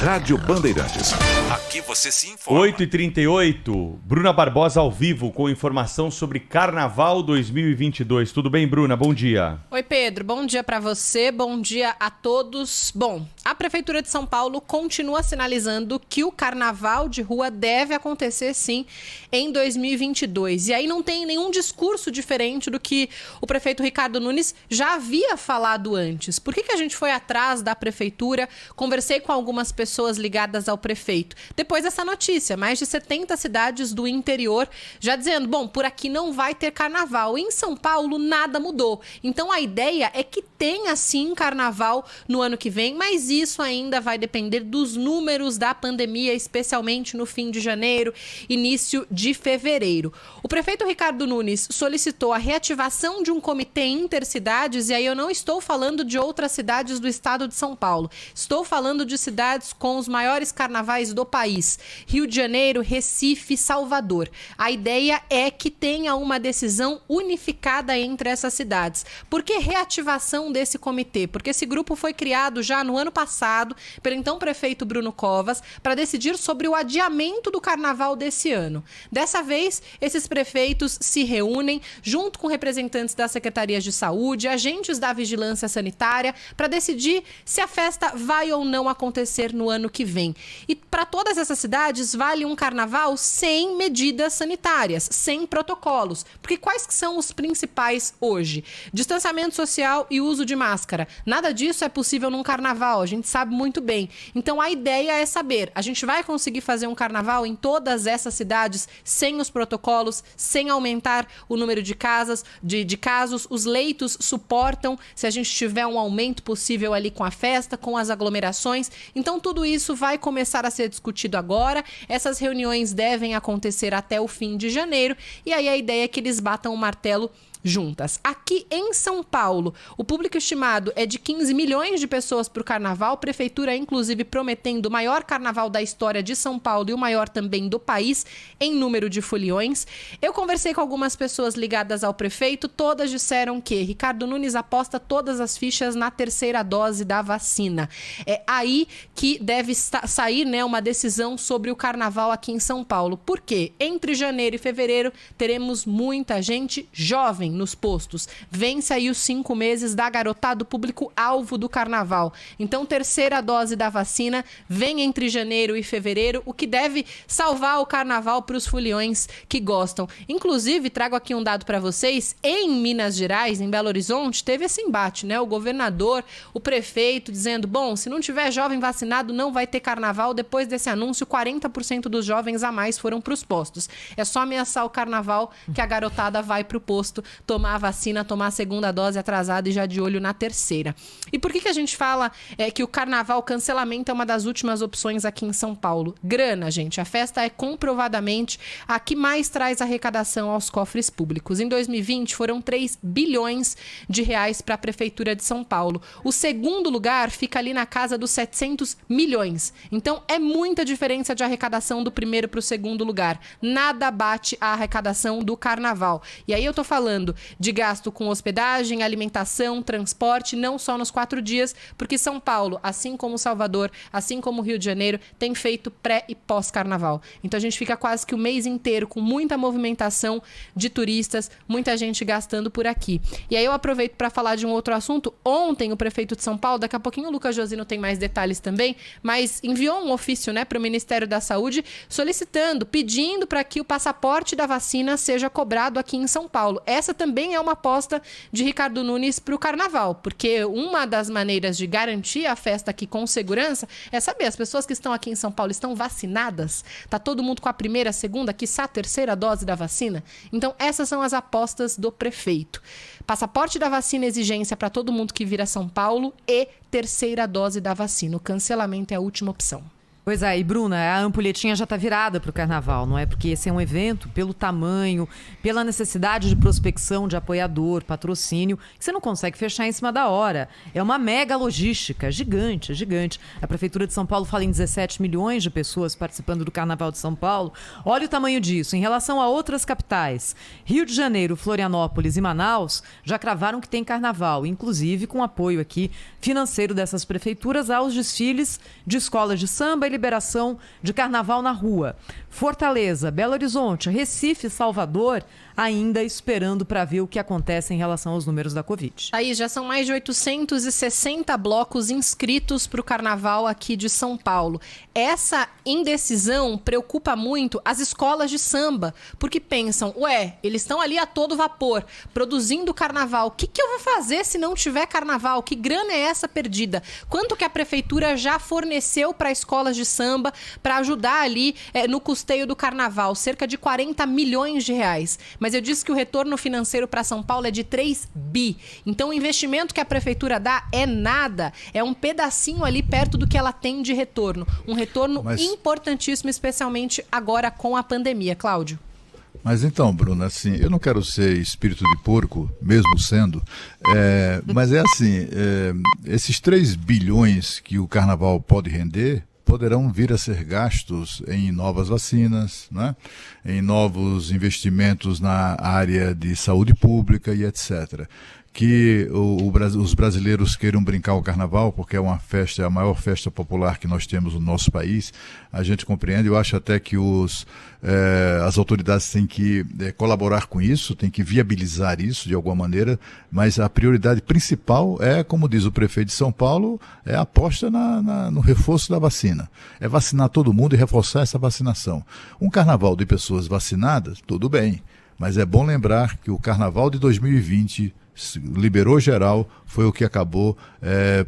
Rádio Bandeirantes. Aqui você se informa. 8h38, Bruna Barbosa ao vivo com informação sobre Carnaval 2022. Tudo bem, Bruna? Bom dia. Oi, Pedro. Bom dia para você, bom dia a todos. Bom, a Prefeitura de São Paulo continua sinalizando que o Carnaval de rua deve acontecer, sim, em 2022. E aí não tem nenhum discurso diferente do que o prefeito Ricardo Nunes já havia falado antes. Por que a gente foi atrás da Prefeitura? Conversei com algumas pessoas ligadas ao prefeito. Depois dessa notícia, mais de 70 cidades do interior já dizendo, bom, por aqui não vai ter carnaval. Em São Paulo, nada mudou. Então, a ideia é que tenha, sim, carnaval no ano que vem, mas isso ainda vai depender dos números da pandemia, especialmente no fim de janeiro, início de fevereiro. O prefeito Ricardo Nunes solicitou a reativação de um comitê intercidades, e aí eu não estou falando de outras cidades do estado de São Paulo. Estou falando de cidades com os maiores carnavais do país. Rio de Janeiro, Recife, Salvador. A ideia é que tenha uma decisão unificada entre essas cidades. Por que reativação desse comitê? Porque esse grupo foi criado já no ano passado pelo então prefeito Bruno Covas para decidir sobre o adiamento do carnaval desse ano. Dessa vez, esses prefeitos se reúnem junto com representantes das secretarias de saúde, agentes da vigilância sanitária, para decidir se a festa vai ou não acontecer no ano que vem. E para todas essas cidades vale um carnaval sem medidas sanitárias, sem protocolos. Porque quais que são os principais hoje? Distanciamento social e uso de máscara. Nada disso é possível num carnaval, a gente sabe muito bem. Então a ideia é saber, a gente vai conseguir fazer um carnaval em todas essas cidades sem os protocolos, sem aumentar o número de casos, os leitos suportam se a gente tiver um aumento possível ali com a festa, com as aglomerações. Então tudo isso vai começar a ser discutido agora. Essas reuniões devem acontecer até o fim de janeiro e aí a ideia é que eles batam o martelo juntas. Aqui em São Paulo, o público estimado é de 15 milhões de pessoas para o carnaval, prefeitura inclusive prometendo o maior carnaval da história de São Paulo e o maior também do país em número de foliões. Eu conversei com algumas pessoas ligadas ao prefeito, todas disseram que Ricardo Nunes aposta todas as fichas na terceira dose da vacina. É aí que deve sair, né, uma decisão sobre o carnaval aqui em São Paulo. Por quê? Entre janeiro e fevereiro teremos muita gente jovem nos postos. Vence aí os 5 meses da garotada, público-alvo do carnaval. Então, terceira dose da vacina vem entre janeiro e fevereiro, o que deve salvar o carnaval para os foliões que gostam. Inclusive, trago aqui um dado para vocês, em Minas Gerais, em Belo Horizonte, teve esse embate, né? O governador, o prefeito dizendo, bom, se não tiver jovem vacinado, não vai ter carnaval. Depois desse anúncio, 40% dos jovens a mais foram para os postos. É só ameaçar o carnaval que a garotada vai para o posto tomar a vacina, tomar a segunda dose atrasada e já de olho na terceira. E por que a gente fala que o carnaval cancelamento é uma das últimas opções aqui em São Paulo? Grana, gente. A festa é comprovadamente a que mais traz arrecadação aos cofres públicos. Em 2020, foram 3 bilhões de reais para a Prefeitura de São Paulo. O segundo lugar fica ali na casa dos 700 milhões. Então, é muita diferença de arrecadação do primeiro para o segundo lugar. Nada bate a arrecadação do carnaval. E aí eu tô falando de gasto com hospedagem, alimentação, transporte, não só nos 4 dias, porque São Paulo, assim como Salvador, assim como Rio de Janeiro, tem feito pré e pós-carnaval. Então a gente fica quase que o mês inteiro com muita movimentação de turistas, muita gente gastando por aqui. E aí eu aproveito para falar de um outro assunto. Ontem o prefeito de São Paulo, daqui a pouquinho o Lucas Josino tem mais detalhes também, mas enviou um ofício, né, para o Ministério da Saúde solicitando, pedindo para que o passaporte da vacina seja cobrado aqui em São Paulo. Essa também é uma aposta de Ricardo Nunes para o carnaval, porque uma das maneiras de garantir a festa aqui com segurança é saber, as pessoas que estão aqui em São Paulo estão vacinadas? Tá todo mundo com a primeira, segunda, quiçá a terceira dose da vacina? Então essas são as apostas do prefeito. Passaporte da vacina, exigência para todo mundo que vir a São Paulo e terceira dose da vacina. O cancelamento é a última opção. Pois é, e Bruna, a ampulhetinha já está virada para o carnaval, não é? Porque esse é um evento, pelo tamanho, pela necessidade de prospecção, de apoiador, patrocínio, que você não consegue fechar em cima da hora. É uma mega logística, gigante, gigante. A Prefeitura de São Paulo fala em 17 milhões de pessoas participando do Carnaval de São Paulo. Olha o tamanho disso. Em relação a outras capitais, Rio de Janeiro, Florianópolis e Manaus já cravaram que tem carnaval, inclusive com apoio aqui financeiro dessas prefeituras aos desfiles de escolas de samba e liberação de carnaval na rua. Fortaleza, Belo Horizonte, Recife, Salvador, ainda esperando para ver o que acontece em relação aos números da Covid. Aí já são mais de 860 blocos inscritos para o carnaval aqui de São Paulo. Essa indecisão preocupa muito as escolas de samba, porque pensam, eles estão ali a todo vapor, produzindo carnaval. O que eu vou fazer se não tiver carnaval? Que grana é essa perdida? Quanto que a prefeitura já forneceu para escolas de samba para ajudar ali no custeio do carnaval? Cerca de 40 milhões de reais. Mas eu disse que o retorno financeiro para São Paulo é de 3 bi. Então o investimento que a prefeitura dá é nada. É um pedacinho ali perto do que ela tem de retorno. Um retorno importantíssimo, especialmente agora com a pandemia. Cláudio. Mas então, Bruna, assim, eu não quero ser espírito de porco, mesmo sendo, mas é assim, esses 3 bilhões que o carnaval pode render poderão vir a ser gastos em novas vacinas, né? Em novos investimentos na área de saúde pública e etc. Que os brasileiros queiram brincar o carnaval, porque é uma festa, é a maior festa popular que nós temos no nosso país, a gente compreende. Eu acho até que as autoridades têm que colaborar com isso, têm que viabilizar isso de alguma maneira, mas a prioridade principal é, como diz o prefeito de São Paulo, é a aposta no reforço da vacina. É vacinar todo mundo e reforçar essa vacinação. Um carnaval de pessoas vacinadas, tudo bem, mas é bom lembrar que o carnaval de 2020 liberou geral, foi o que acabou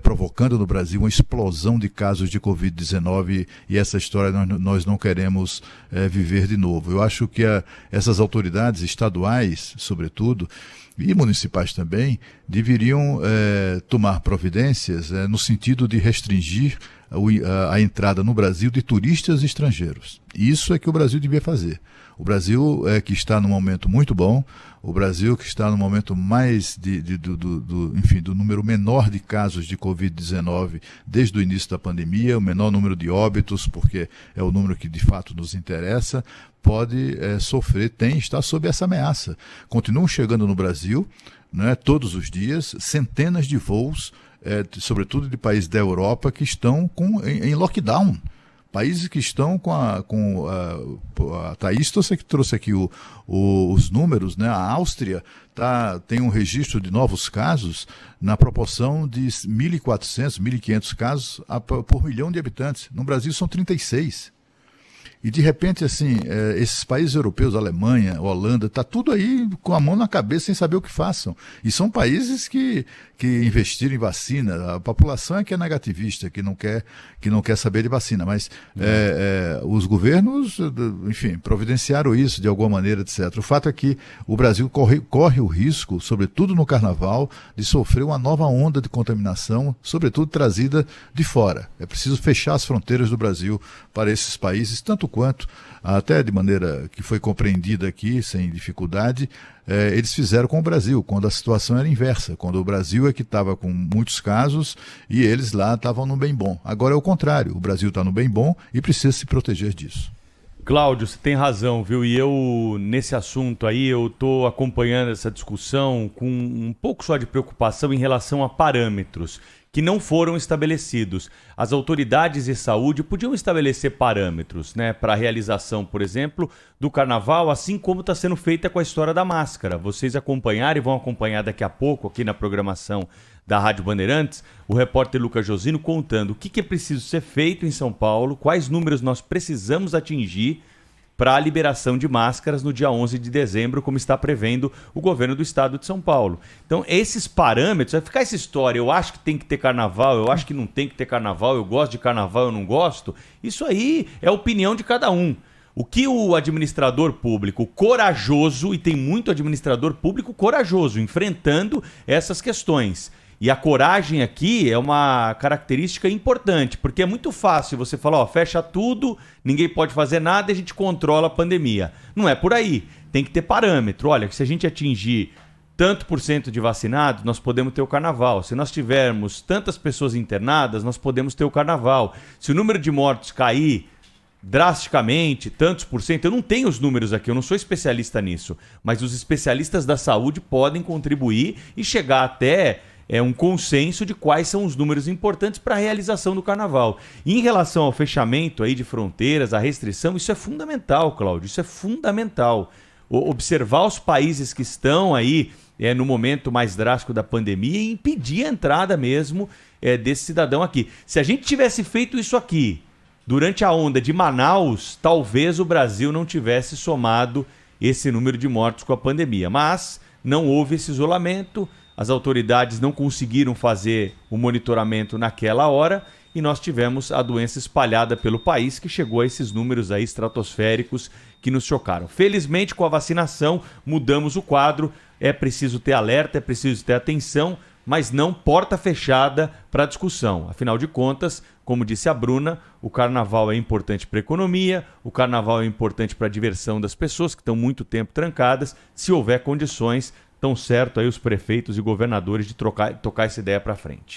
provocando no Brasil uma explosão de casos de Covid-19 e essa história nós não queremos viver de novo. Eu acho que essas autoridades estaduais, sobretudo, e municipais também, deveriam tomar providências no sentido de restringir a entrada no Brasil de turistas estrangeiros. Isso é que o Brasil devia fazer. O Brasil que está num momento muito bom, o Brasil que está no momento mais do número menor de casos de Covid-19 desde o início da pandemia, o menor número de óbitos, porque é o número que de fato nos interessa, pode está sob essa ameaça. Continuam chegando no Brasil, né, todos os dias, centenas de voos, sobretudo de países da Europa, que estão em lockdown. Países que estão a Thaís trouxe aqui os números, né? A Áustria tem um registro de novos casos na proporção de 1.400, 1.500 casos por milhão de habitantes. No Brasil são 36. E de repente, assim, esses países europeus, Alemanha, Holanda, está tudo aí com a mão na cabeça sem saber o que façam. E são países que investiram em vacina. A população é que é negativista, que não quer saber de vacina. Mas os governos, enfim, providenciaram isso de alguma maneira, etc. O fato é que o Brasil corre o risco, sobretudo no carnaval, de sofrer uma nova onda de contaminação, sobretudo trazida de fora. É preciso fechar as fronteiras do Brasil para esses países, tanto quanto, até de maneira que foi compreendida aqui, sem dificuldade, eles fizeram com o Brasil, quando a situação era inversa, quando o Brasil é que estava com muitos casos e eles lá estavam no bem bom. Agora é o contrário, o Brasil está no bem bom e precisa se proteger disso. Cláudio, você tem razão, viu? E eu, nesse assunto aí, eu estou acompanhando essa discussão com um pouco só de preocupação em relação a parâmetros que não foram estabelecidos. As autoridades de saúde podiam estabelecer parâmetros, né, para a realização, por exemplo, do carnaval, assim como está sendo feita com a história da máscara. Vocês acompanharam e vão acompanhar daqui a pouco aqui na programação da Rádio Bandeirantes, o repórter Lucas Josino contando o que é preciso ser feito em São Paulo, quais números nós precisamos atingir para a liberação de máscaras no dia 11 de dezembro, como está prevendo o governo do estado de São Paulo. Então, esses parâmetros, vai ficar essa história, eu acho que tem que ter carnaval, eu acho que não tem que ter carnaval, eu gosto de carnaval, eu não gosto, isso aí é a opinião de cada um. O que o administrador público corajoso, e tem muito administrador público corajoso, enfrentando essas questões, E a coragem aqui é uma característica importante, porque é muito fácil você falar, ó, fecha tudo, ninguém pode fazer nada e a gente controla a pandemia. Não é por aí. Tem que ter parâmetro. Olha, se a gente atingir tanto por cento de vacinados, nós podemos ter o carnaval. Se nós tivermos tantas pessoas internadas, nós podemos ter o carnaval. Se o número de mortos cair drasticamente, tantos por cento, eu não tenho os números aqui, eu não sou especialista nisso, mas os especialistas da saúde podem contribuir e chegar até um consenso de quais são os números importantes para a realização do carnaval. E em relação ao fechamento aí de fronteiras, a restrição, isso é fundamental, Cláudio, isso é fundamental. Observar os países que estão aí no momento mais drástico da pandemia e impedir a entrada mesmo desse cidadão aqui. Se a gente tivesse feito isso aqui durante a onda de Manaus, talvez o Brasil não tivesse somado esse número de mortos com a pandemia. Mas não houve esse isolamento, as autoridades não conseguiram fazer o monitoramento naquela hora e nós tivemos a doença espalhada pelo país, que chegou a esses números aí estratosféricos que nos chocaram. Felizmente, com a vacinação, mudamos o quadro. É preciso ter alerta, é preciso ter atenção, mas não porta fechada para a discussão. Afinal de contas, como disse a Bruna, o carnaval é importante para a economia, o carnaval é importante para a diversão das pessoas que estão muito tempo trancadas. Se houver condições, estão certo aí os prefeitos e governadores de tocar essa ideia para frente.